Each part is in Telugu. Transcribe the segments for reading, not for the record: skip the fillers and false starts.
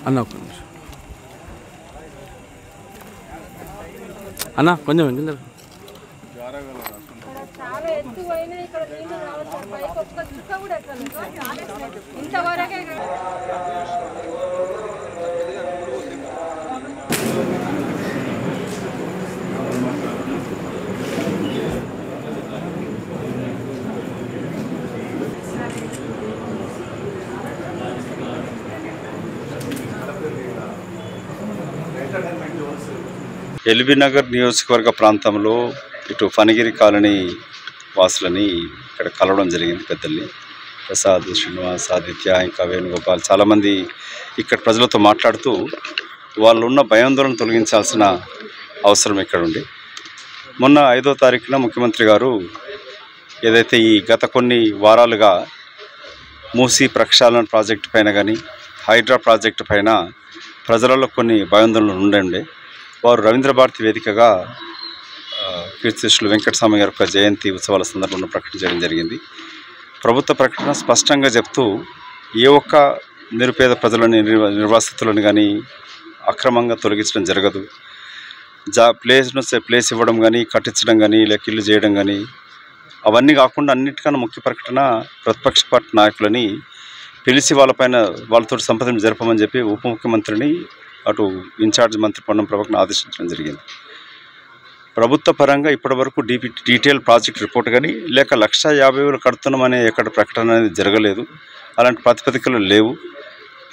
అన్న ఒక్క నిమిషం అన్న కొంచెం కింద చాలా ఎత్తువైనా ఇక్కడ నీళ్లు రావచ్చు పైకి ఒక్క చుక్క కూడా ఎక్కలేదు ఇంతవరకే. ఎల్బీ నగర్ నియోజకవర్గ ప్రాంతంలో ఇటు ఫణిగిరి కాలనీ వాసులని ఇక్కడ కలవడం జరిగింది. పెద్దల్ని ప్రసాద్, శ్రీనివాస్, ఆదిత్య, ఇంకా వేణుగోపాల్ చాలామంది ఇక్కడ ప్రజలతో మాట్లాడుతూ వాళ్ళు ఉన్న భయాందోళన తొలగించాల్సిన అవసరం ఇక్కడ ఉంది. మొన్న 5వ తారీఖున ముఖ్యమంత్రి గారు ఏదైతే ఈ గత కొన్ని వారాలుగా మూసీ ప్రక్షాళన ప్రాజెక్టు పైన కానీ హైడ్రా ప్రాజెక్టు పైన ప్రజలలో కొన్ని భయాందోళనలు ఉండే వారు రవీంద్ర భారతి వేదికగా కీర్తిశేషులు వెంకటస్వామి గారి యొక్క జయంతి ఉత్సవాల సందర్భంలో ప్రకటించడం జరిగింది. ప్రభుత్వ ప్రకటన స్పష్టంగా చెప్తూ ఏ ఒక్క నిరుపేద ప్రజలని నిర్వాసితులను కానీ అక్రమంగా తొలగించడం జరగదు. ప్లేస్ ఇవ్వడం కానీ కట్టించడం కానీ లేక ఇల్లు చేయడం కానీ అవన్నీ కాకుండా అన్నిటికన్నా ముఖ్య ప్రకటన ప్రతిపక్ష పార్టీ నాయకులని పిలిచి వాళ్ళతో సంప్రదింపులు జరపమని చెప్పి ఉప ముఖ్యమంత్రిని అటు ఇన్ఛార్జ్ మంత్రి పొన్నం ప్రభాకర్ని ఆదేశించడం జరిగింది. ప్రభుత్వ పరంగా ఇప్పటివరకు డీటెయిల్ ప్రాజెక్ట్ రిపోర్ట్ కానీ లేక 1,50,000 కడుతున్నామనే ఎక్కడ ప్రకటన అనేది జరగలేదు. అలాంటి ప్రాతిపదికలు లేవు.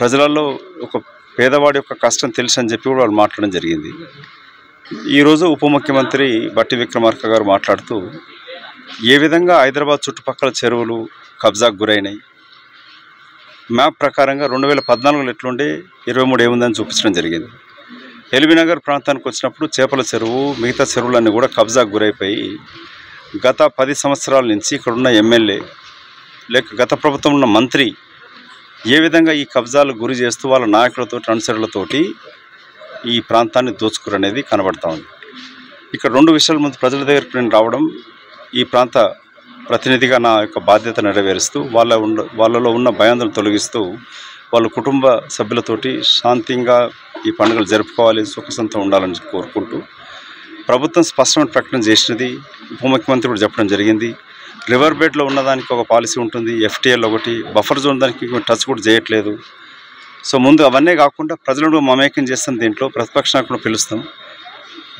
ప్రజలలో ఒక పేదవాడి యొక్క కష్టం తెలుసు అని చెప్పి కూడా వాళ్ళు మాట్లాడడం జరిగింది. ఈరోజు ఉప ముఖ్యమంత్రి బట్టి విక్రమార్క గారు మాట్లాడుతూ ఏ విధంగా హైదరాబాద్ చుట్టుపక్కల చెరువులు కబ్జాకు గురైనాయి, మ్యాప్ ప్రకారంగా 2014లో ఎట్లుండే 23 ఏముందని చూపించడం జరిగింది. ఎల్బీ నగర్ ప్రాంతానికి వచ్చినప్పుడు చేపల చెరువు మిగతా చెరువులన్నీ కూడా కబ్జాకు గురైపోయి గత 10 సంవత్సరాల నుంచి ఇక్కడున్న ఎమ్మెల్యే లేక గత ప్రభుత్వం ఉన్న మంత్రి ఏ విధంగా ఈ కబ్జాలకు గురి చేస్తూ వాళ్ళ నాయకులతో అనుచరులతోటి ఈ ప్రాంతాన్ని దోచుకురనేది కనబడతా ఉంది. ఇక్కడ 2 విషయాల ముందు ప్రజల దగ్గరికి నేను రావడం, ఈ ప్రాంత ప్రతినిధిగా నా యొక్క బాధ్యత నెరవేరుస్తూ వాళ్ళలో ఉన్న భయాందోళన తొలగిస్తూ వాళ్ళ కుటుంబ సభ్యులతోటి శాంతంగా ఈ పండుగలు జరుపుకోవాలి, సుఖసంతో ఉండాలని కోరుకుంటూ ప్రభుత్వం స్పష్టమైన ప్రకటన చేసినది. ఉప ముఖ్యమంత్రి కూడా చెప్పడం జరిగింది. రివర్ బెడ్లో ఉన్నదానికి ఒక పాలసీ ఉంటుంది, ఎఫ్టీఎల్ ఒకటి, బఫర్ జోన్ దానికి టచ్ కూడా చేయట్లేదు. సో ముందు అవన్నీ కాకుండా ప్రజలను మమేకం చేస్తాం. దీంట్లో ప్రతిపక్ష నాయకులను పిలుస్తాం.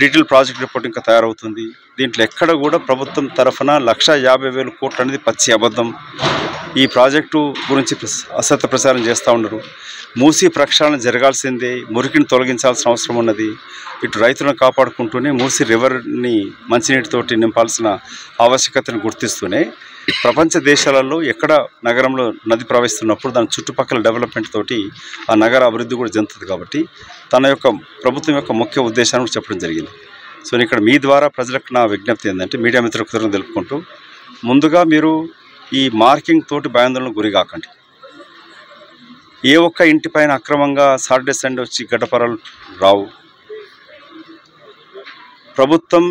డీటెయిల్ ప్రాజెక్ట్ రిపోర్ట్ ఇంకా తయారవుతుంది. దీంట్లో ఎక్కడ కూడా ప్రభుత్వం తరఫున 1,50,000 కోట్లు అనేది పచ్చి అబద్ధం. ఈ ప్రాజెక్టు గురించి అసత్య ప్రచారం చేస్తూ ఉన్నారు. మూసీ ప్రక్షాళన జరగాల్సిందే, మురికిని తొలగించాల్సిన అవసరం ఉన్నది. ఇటు రైతులను కాపాడుకుంటూనే మూసీ రివర్ని మంచినీటితోటి నింపాల్సిన ఆవశ్యకతను గుర్తిస్తూనే ప్రపంచ దేశాలలో ఎక్కడ నగరంలో నది ప్రవహిస్తున్నప్పుడు దాని చుట్టుపక్కల డెవలప్మెంట్ తోటి ఆ నగర అభివృద్ధి కూడా చెందుతుంది. కాబట్టి తన యొక్క ప్రభుత్వం యొక్క ముఖ్య ఉద్దేశాన్ని కూడా చెప్పడం జరిగింది. సో ఇక్కడ మీ ద్వారా ప్రజలకు నా విజ్ఞప్తి ఏంటంటే, మీడియా మిత్రులకు కృతజ్ఞతలు తెలుపుకుంటూ ముందుగా మీరు ఈ మార్కింగ్ తోటి భయాందోళనకు గురి కాకండి. ఏ ఒక్క ఇంటిపైన అక్రమంగా సాటర్డే సండే వచ్చి గడ్డపరాలు రావు. ప్రభుత్వం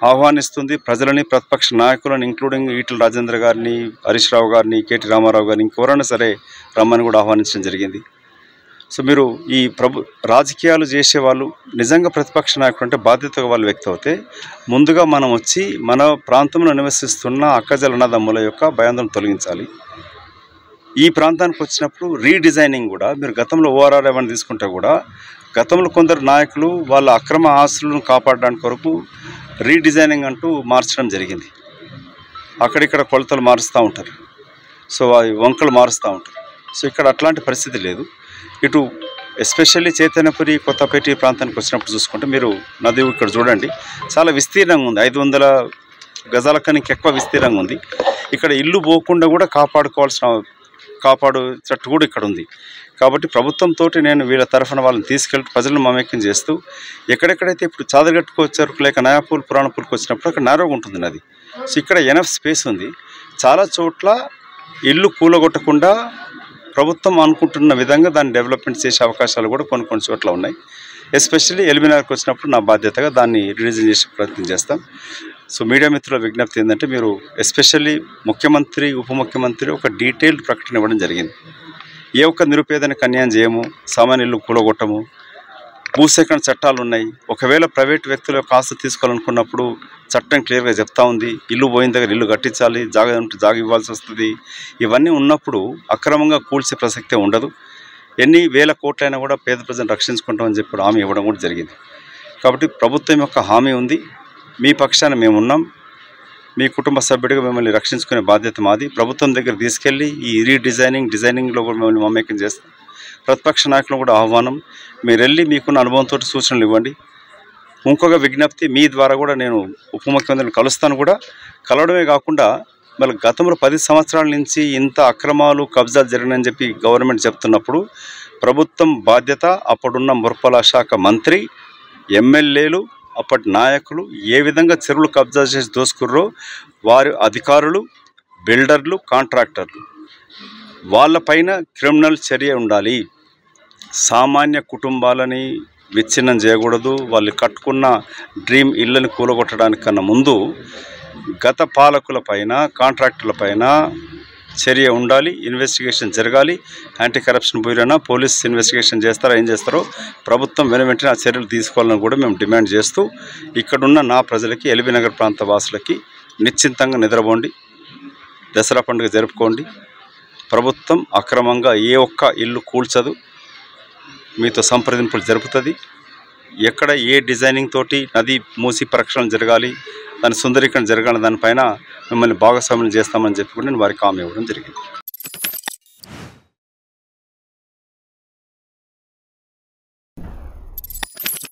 ఆహ్వానిస్తుంది ప్రజలని, ప్రతిపక్ష నాయకులను ఇంక్లూడింగ్ ఈటల రాజేంద్ర గారిని, హరీష్ రావు గారిని, కేటీ రామారావు గారిని, ఇంకెవరైనా సరే రమ్మని కూడా ఆహ్వానించడం జరిగింది. సో మీరు ఈ రాజకీయాలు చేసేవాళ్ళు నిజంగా ప్రతిపక్ష నాయకులు అంటే బాధ్యతగా వాళ్ళు వ్యక్తి అవుతే ముందుగా మనం వచ్చి మన ప్రాంతంలో నివసిస్తున్న అక్కజల అన్నదమ్ముల యొక్క భయాందోళన తొలగించాలి. ఈ ప్రాంతానికి వచ్చినప్పుడు రీడిజైనింగ్ కూడా మీరు గతంలో ఓఆర్ఆర్ ఏమైనా తీసుకుంటే కూడా గతంలో కొందరు నాయకులు వాళ్ళ అక్రమ ఆస్తులను కాపాడడానికి కొరకు రీడిజైనింగ్ అంటూ మార్చడం జరిగింది. అక్కడిక్కడ కొలతలు మారుస్తూ ఉంటారు, సో వంకలు మారుస్తూ ఉంటారు. సో ఇక్కడ అట్లాంటి పరిస్థితి లేదు. ఇటు ఎస్పెషల్లీ చైతన్యపురి, కొత్తపేట ప్రాంతానికి వచ్చినప్పుడు చూసుకుంటే మీరు నది ఇక్కడ చూడండి, చాలా విస్తీర్ణంగా ఉంది. 500 గజాల కన్నా ఎక్కువ విస్తీర్ణంగా ఉంది. ఇక్కడ ఇల్లు పోకుండా కూడా కాపాడు కూడా ఇక్కడ ఉంది. కాబట్టి ప్రభుత్వంతో నేను వీళ్ళ తరఫున వాళ్ళని తీసుకెళ్ళి ప్రజలను మమేకం చేస్తూ ఎక్కడెక్కడైతే ఇప్పుడు చాదరగట్టుకు వచ్చారు లేక నయాపూల్ పురాణపూర్కి వచ్చినప్పుడు అక్కడ నేరోగా ఉంటుంది నది. సో ఇక్కడ ఎనఫ్ స్పేస్ ఉంది. చాలా చోట్ల ఇల్లు కూలగొట్టకుండా ప్రభుత్వం అనుకుంటున్న విధంగా దాన్ని డెవలప్మెంట్ చేసే అవకాశాలు కూడా కొన్ని చోట్ల ఉన్నాయి. ఎస్పెషల్లీ ఎల్బీ నగర్కి వచ్చినప్పుడు నా బాధ్యతగా దాన్ని రిలీజ్ చేసే ప్రయత్నం చేస్తాం. సో మీడియా మిత్రుల విజ్ఞప్తి ఏంటంటే మీరు ఎస్పెషల్లీ ముఖ్యమంత్రి ఉప ముఖ్యమంత్రి ఒక డీటెయిల్డ్ ప్రకటన ఇవ్వడం జరిగింది. ఏ ఒక్క నిరుపేదనికి అన్యాయం చేయము, సామాన్య ఇల్లు కూలగొట్టము, భూసేకరణ చట్టాలు ఉన్నాయి. ఒకవేళ ప్రైవేట్ వ్యక్తుల యొక్క ఆస్తి తీసుకోవాలనుకున్నప్పుడు చట్టం క్లియర్గా చెప్తా ఉంది, ఇల్లు పోయిన దగ్గర ఇల్లు కట్టించాలి, జాగా ఉంటే జాగా ఇవ్వాల్సి వస్తుంది. ఇవన్నీ ఉన్నప్పుడు అక్రమంగా కూల్చే ప్రసక్తే ఉండదు. ఎన్ని వేల కోట్లైనా కూడా పేద ప్రజలను రక్షించుకుంటామని చెప్పి హామీ ఇవ్వడం కూడా జరిగింది. కాబట్టి ప్రభుత్వం యొక్క హామీ ఉంది, మీ పక్షాన మేము ఉన్నాం, మీ కుటుంబ సభ్యుడిగా మిమ్మల్ని రక్షించుకునే బాధ్యత మాది. ప్రభుత్వం దగ్గర తీసుకెళ్ళి ఈ డిజైనింగ్లో కూడా మిమ్మల్ని మమేకం చేస్తాం. ప్రతిపక్ష నాయకులు కూడా ఆహ్వానం, మీరు వెళ్ళి మీకున్న అనుభవంతో సూచనలు ఇవ్వండి. ఇంకొక విజ్ఞప్తి, మీ ద్వారా కూడా నేను ఉప ముఖ్యమంత్రిని కలుస్తాను. కూడా కలవడమే కాకుండా మళ్ళీ గతంలో 10 సంవత్సరాల నుంచి ఇంత అక్రమాలు కబ్జాలు జరిగినాయని చెప్పి గవర్నమెంట్ చెప్తున్నప్పుడు ప్రభుత్వం బాధ్యత, అప్పుడున్న మురపాల శాఖ మంత్రి, ఎమ్మెల్యేలు, అప్పటి నాయకులు ఏ విధంగా చెరువులు కబ్జా చేసి దోసుకుర్రో వారి అధికారులు, బిల్డర్లు, కాంట్రాక్టర్లు వాళ్ళపైన క్రిమినల్ చర్య ఉండాలి. సామాన్య కుటుంబాలని విచ్ఛిన్నం చేయకూడదు. వాళ్ళు కట్టుకున్న డ్రీమ్ ఇళ్ళని కూలగొట్టడానికన్నా ముందు గత పాలకులపైన, కాంట్రాక్టర్లపైన చర్య ఉండాలి, ఇన్వెస్టిగేషన్ జరగాలి. యాంటీ కరప్షన్ బ్యూరోనా పోలీస్ ఇన్వెస్టిగేషన్ చేస్తారా, ఏం చేస్తారో ప్రభుత్వం వెంటనే ఆ చర్యలు తీసుకోవాలని కూడా మేము డిమాండ్ చేస్తూ ఇక్కడున్న నా ప్రజలకి, ఎల్బీ నగర్ ప్రాంత వాసులకి నిశ్చింతంగా నిద్రపోండి, దసరా పండుగ జరుపుకోండి. ప్రభుత్వం అక్రమంగా ఏ ఒక్క ఇల్లు కూల్చదు, మీతో సంప్రదింపులు జరుపుతుంది. ఎక్కడ ఏ డిజైనింగ్ తోటి నది మూసి ప్రక్షాళన జరగాలి, దాని సుందరీకరణ జరగాలి, దానిపైన మిమ్మల్ని భాగస్వామ్యం చేస్తామని చెప్పి కూడా నేను వారికి హామీ ఇవ్వడం జరిగింది.